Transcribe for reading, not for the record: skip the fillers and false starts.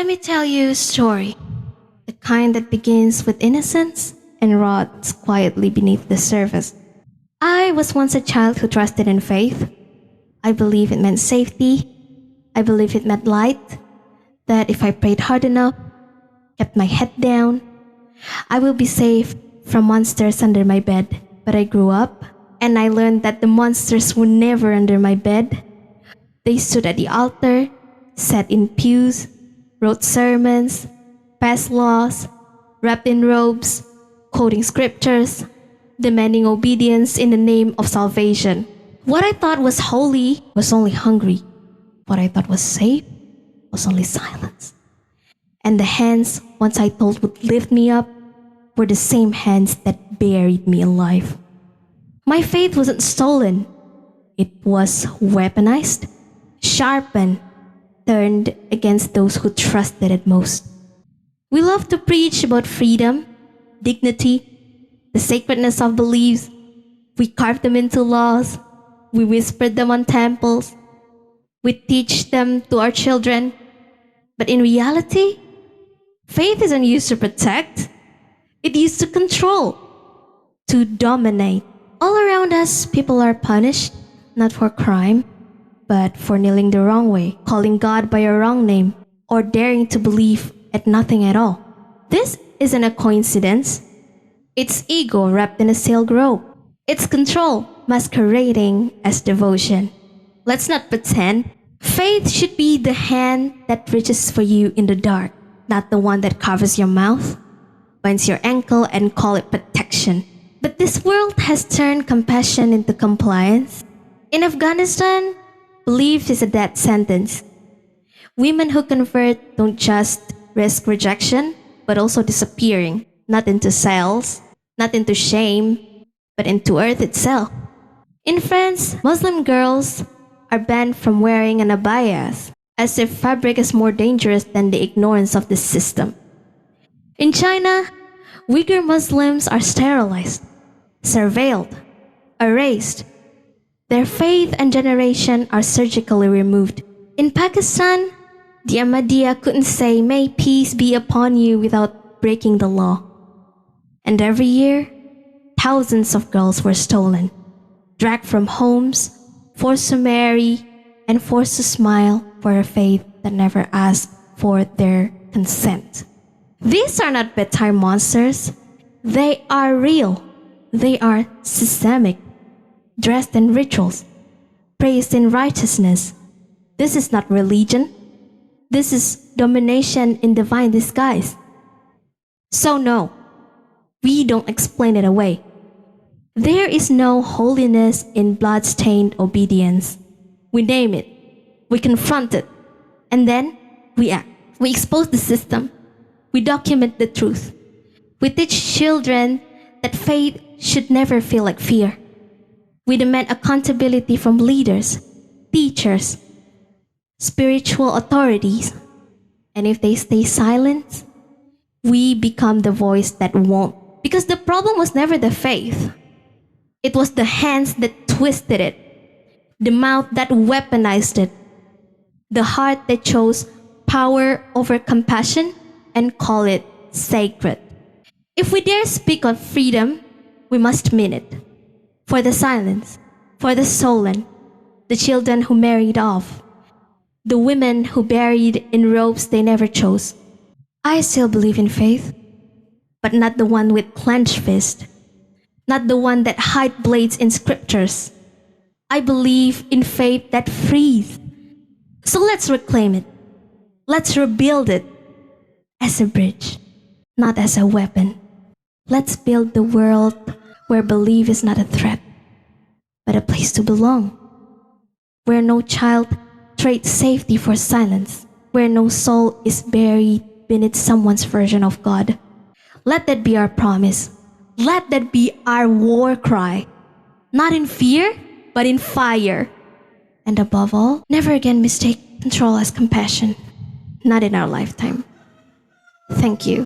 Let me tell you a story, the kind that begins with innocence and rots quietly beneath the surface. I was once a child who trusted in faith. I believed it meant safety. I believed it meant light, that if I prayed hard enough, kept my head down, I will be safe from monsters under my bed. But I grew up and I learned that the monsters were never under my bed. They stood at the altar, sat in pews, wrote sermons, passed laws, wrapped in robes, quoting scriptures, demanding obedience in the name of salvation. What I thought was holy was only hungry. What I thought was safe was only silence. And the hands once I told would lift me up were the same hands that buried me alive. My faith wasn't stolen. It was weaponized, sharpened, turned against those who trusted it most. We love to preach about freedom, dignity, the sacredness of beliefs. We carved them into laws. We whispered them on temples. We teach them to our children. But in reality, faith isn't used to protect. It's used to control, to dominate. All around us, people are punished, not for crime, but for kneeling the wrong way, calling God by a wrong name, or daring to believe at nothing at all. This isn't a coincidence. It's ego wrapped in a silk robe. It's control masquerading as devotion. Let's not pretend. Faith should be the hand that reaches for you in the dark, not the one that covers your mouth, binds your ankle, and call it protection. But this world has turned compassion into compliance. In Afghanistan, belief is a death sentence. Women who convert don't just risk rejection, but also disappearing, not into cells, not into shame, but into earth itself. In France, Muslim girls are banned from wearing an abaya, as if fabric is more dangerous than the ignorance of the system. In China, Uyghur Muslims are sterilized, surveilled, erased. Their faith and generation are surgically removed. In Pakistan, the Ahmadiyya couldn't say, "May peace be upon you," without breaking the law. And every year, thousands of girls were stolen, dragged from homes, forced to marry, and forced to smile for a faith that never asked for their consent. These are not bedtime monsters. They are real. They are systemic, dressed in rituals, praised in righteousness. This is not religion. This is domination in divine disguise. So no, we don't explain it away. There is no holiness in blood-stained obedience. We name it, we confront it, and then we act. We expose the system. We document the truth. We teach children that faith should never feel like fear. We demand accountability from leaders, teachers, spiritual authorities. And if they stay silent, we become the voice that won't. Because the problem was never the faith. It was the hands that twisted it, the mouth that weaponized it, the heart that chose power over compassion and call it sacred. If we dare speak of freedom, we must mean it. For the silence, for the stolen, the children who married off, the women who buried in robes they never chose. I still believe in faith, but not the one with clenched fist, not the one that hide blades in scriptures. I believe in faith that frees. So let's reclaim it. Let's rebuild it as a bridge, not as a weapon. Let's build the world where belief is not a threat, but a place to belong, where no child trades safety for silence, where no soul is buried beneath someone's version of God. Let that be our promise. Let that be our war cry, not in fear, but in fire. And above all, never again mistake control as compassion, not in our lifetime. Thank you.